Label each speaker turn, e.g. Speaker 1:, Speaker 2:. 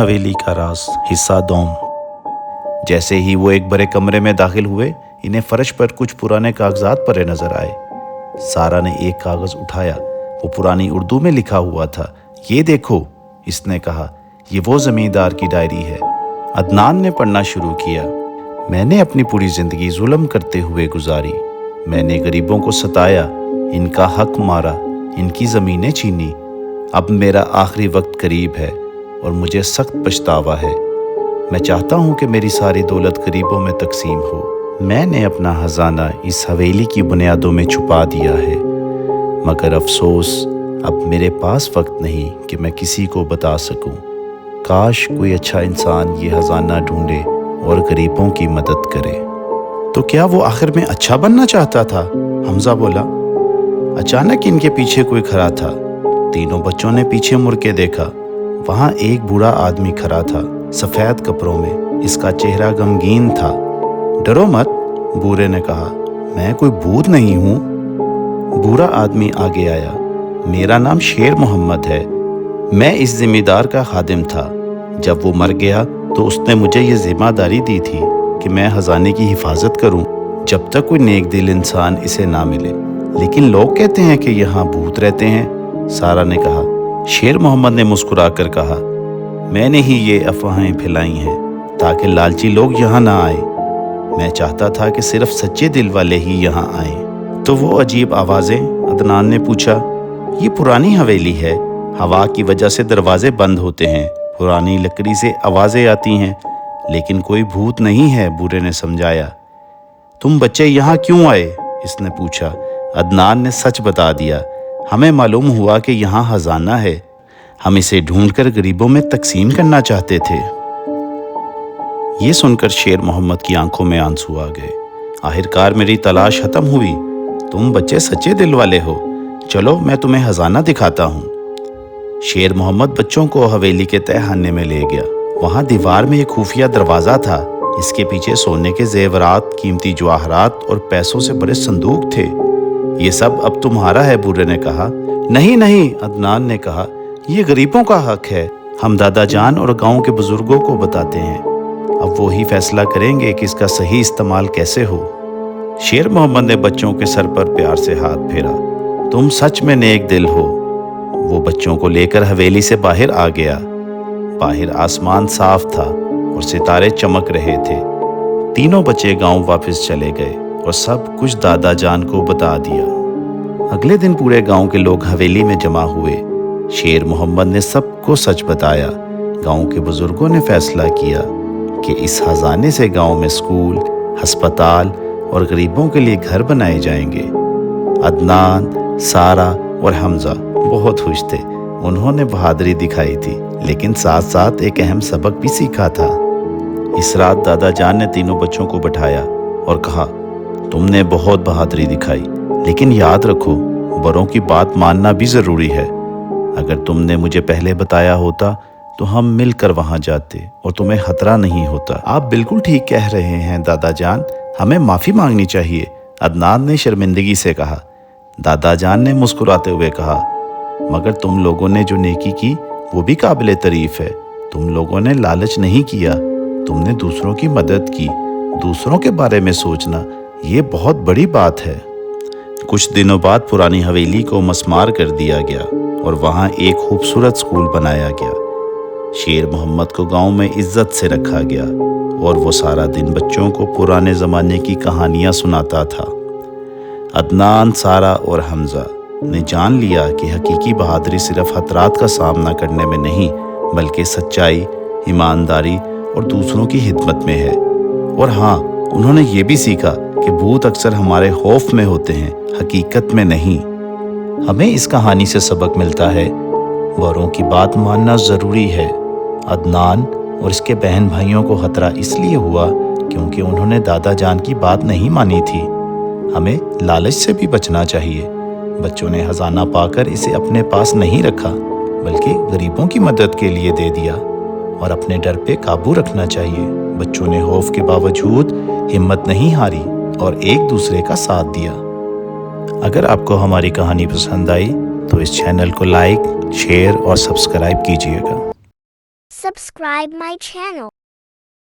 Speaker 1: حویلی کا راز حصہ دوم۔ جیسے ہی وہ ایک بڑے کمرے میں داخل ہوئے، انہیں فرش پر کچھ پرانے کاغذات پڑے نظر آئے۔ سارا نے ایک کاغذ اٹھایا، وہ پرانی اردو میں لکھا ہوا تھا۔ یہ دیکھو، اس نے کہا، یہ وہ زمیندار کی ڈائری ہے۔ عدنان نے پڑھنا شروع کیا۔ میں نے اپنی پوری زندگی ظلم کرتے ہوئے گزاری۔ میں نے غریبوں کو ستایا، ان کا حق مارا، ان کی زمینیں چھینی۔ اب میرا آخری وقت قریب ہے اور مجھے سخت پچھتاوا ہے۔ میں چاہتا ہوں کہ میری ساری دولت غریبوں میں تقسیم ہو۔ میں نے اپنا خزانہ اس حویلی کی بنیادوں میں چھپا دیا ہے، مگر افسوس اب میرے پاس وقت نہیں کہ میں کسی کو بتا سکوں۔ کاش کوئی اچھا انسان یہ خزانہ ڈھونڈے اور غریبوں کی مدد کرے۔ تو کیا وہ آخر میں اچھا بننا چاہتا تھا؟ حمزہ بولا۔ اچانک ان کے پیچھے کوئی کھڑا تھا۔ تینوں بچوں نے پیچھے مڑ کے دیکھا۔ وہاں ایک بوڑھا آدمی کھڑا تھا، سفید کپڑوں میں۔ اس کا چہرہ غمگین تھا۔ ڈرو مت، بوڑھے نے کہا، میں کوئی بھوت نہیں ہوں۔ بوڑھا آدمی آگے آیا۔ میرا نام شیر محمد ہے۔ میں اس ذمہ دار کا خادم تھا۔ جب وہ مر گیا تو اس نے مجھے یہ ذمہ داری دی تھی کہ میں خزانے کی حفاظت کروں جب تک کوئی نیک دل انسان اسے نہ ملے۔ لیکن لوگ کہتے ہیں کہ یہاں بھوت رہتے ہیں، سارا نے کہا۔ شیر محمد نے مسکرا کر کہا، میں نے ہی یہ افواہیں پھیلائی ہیں تاکہ لالچی لوگ یہاں نہ آئیں۔ میں چاہتا تھا کہ صرف سچے دل والے ہی یہاں آئیں۔ تو وہ عجیب آوازیں؟ عدنان نے پوچھا۔ یہ پرانی حویلی ہے، ہوا کی وجہ سے دروازے بند ہوتے ہیں، پرانی لکڑی سے آوازیں آتی ہیں، لیکن کوئی بھوت نہیں ہے، بوڑھے نے سمجھایا۔ تم بچے یہاں کیوں آئے؟ اس نے پوچھا۔ عدنان نے سچ بتا دیا۔ ہمیں معلوم ہوا کہ یہاں خزانہ ہے، ہم اسے ڈھونڈ کر غریبوں میں تقسیم کرنا چاہتے تھے۔ یہ سن کر شیر محمد کی آنکھوں میں آنسو آ گئے۔ آخرکار میری تلاش ختم ہوئی۔ تم بچے سچے دل والے ہو، چلو میں تمہیں خزانہ دکھاتا ہوں۔ شیر محمد بچوں کو حویلی کے تہہ خانے میں لے گیا۔ وہاں دیوار میں ایک خفیہ دروازہ تھا، اس کے پیچھے سونے کے زیورات، قیمتی جواہرات اور پیسوں سے بڑے صندوق تھے۔ یہ سب اب تمہارا ہے، بوڑھے نے کہا۔ نہیں نہیں، عدنان نے کہا، یہ غریبوں کا حق ہے۔ ہم دادا جان اور گاؤں کے بزرگوں کو بتاتے ہیں، اب وہی فیصلہ کریں گے کہ اس کا صحیح استعمال کیسے ہو۔ شیر محمد نے بچوں کے سر پر پیار سے ہاتھ پھیرا۔ تم سچ میں نیک دل ہو۔ وہ بچوں کو لے کر حویلی سے باہر آ گیا۔ باہر آسمان صاف تھا اور ستارے چمک رہے تھے۔ تینوں بچے گاؤں واپس چلے گئے اور سب کچھ دادا جان کو بتا دیا۔ اگلے دن پورے گاؤں کے لوگ حویلی میں جمع ہوئے۔ شیر محمد نے سب کو سچ بتایا۔ گاؤں کے بزرگوں نے فیصلہ کیا کہ اس خزانے سے گاؤں میں اسکول، ہسپتال اور غریبوں کے لیے گھر بنائے جائیں گے۔ عدنان، سارا اور حمزہ بہت خوش تھے۔ انہوں نے بہادری دکھائی تھی، لیکن ساتھ ساتھ ایک اہم سبق بھی سیکھا تھا۔ اس رات دادا جان نے تینوں بچوں کو بٹھایا اور کہا، تم نے بہت بہادری دکھائی، لیکن یاد رکھو، بڑوں کی بات ماننا بھی ضروری ہے۔ اگر تم نے مجھے پہلے بتایا ہوتا تو ہم مل کر وہاں جاتے اور تمہیں خطرہ نہیں ہوتا۔ آپ بالکل ٹھیک کہہ رہے ہیں دادا جان، ہمیں معافی مانگنی چاہیے، عدنان نے شرمندگی سے کہا۔ دادا جان نے مسکراتے ہوئے کہا، مگر تم لوگوں نے جو نیکی کی وہ بھی قابل تعریف ہے۔ تم لوگوں نے لالچ نہیں کیا، تم نے دوسروں کی مدد کی۔ دوسروں کے بارے میں سوچنا یہ بہت بڑی بات ہے۔ کچھ دنوں بعد پرانی حویلی کو مسمار کر دیا گیا اور وہاں ایک خوبصورت اسکول بنایا گیا۔ شیر محمد کو گاؤں میں عزت سے رکھا گیا اور وہ سارا دن بچوں کو پرانے زمانے کی کہانیاں سناتا تھا۔ عدنان، سارا اور حمزہ نے جان لیا کہ حقیقی بہادری صرف خطرات کا سامنا کرنے میں نہیں، بلکہ سچائی، ایمانداری اور دوسروں کی خدمت میں ہے۔ اور ہاں، انہوں نے یہ بھی سیکھا کہ بھوت اکثر ہمارے خوف میں ہوتے ہیں، حقیقت میں نہیں۔ ہمیں اس کہانی سے سبق ملتا ہے، بڑوں کی بات ماننا ضروری ہے۔ عدنان اور اس کے بہن بھائیوں کو خطرہ اس لیے ہوا کیونکہ انہوں نے دادا جان کی بات نہیں مانی تھی۔ ہمیں لالچ سے بھی بچنا چاہیے۔ بچوں نے خزانہ پا کر اسے اپنے پاس نہیں رکھا، بلکہ غریبوں کی مدد کے لیے دے دیا۔ اور اپنے ڈر پہ قابو رکھنا چاہیے۔ بچوں نے خوف کے باوجود ہمت نہیں ہاری اور ایک دوسرے کا ساتھ دیا۔ اگر آپ کو ہماری کہانی پسند آئی تو اس چینل کو لائک، شیئر اور سبسکرائب کیجیے گا۔
Speaker 2: subscribe my channel.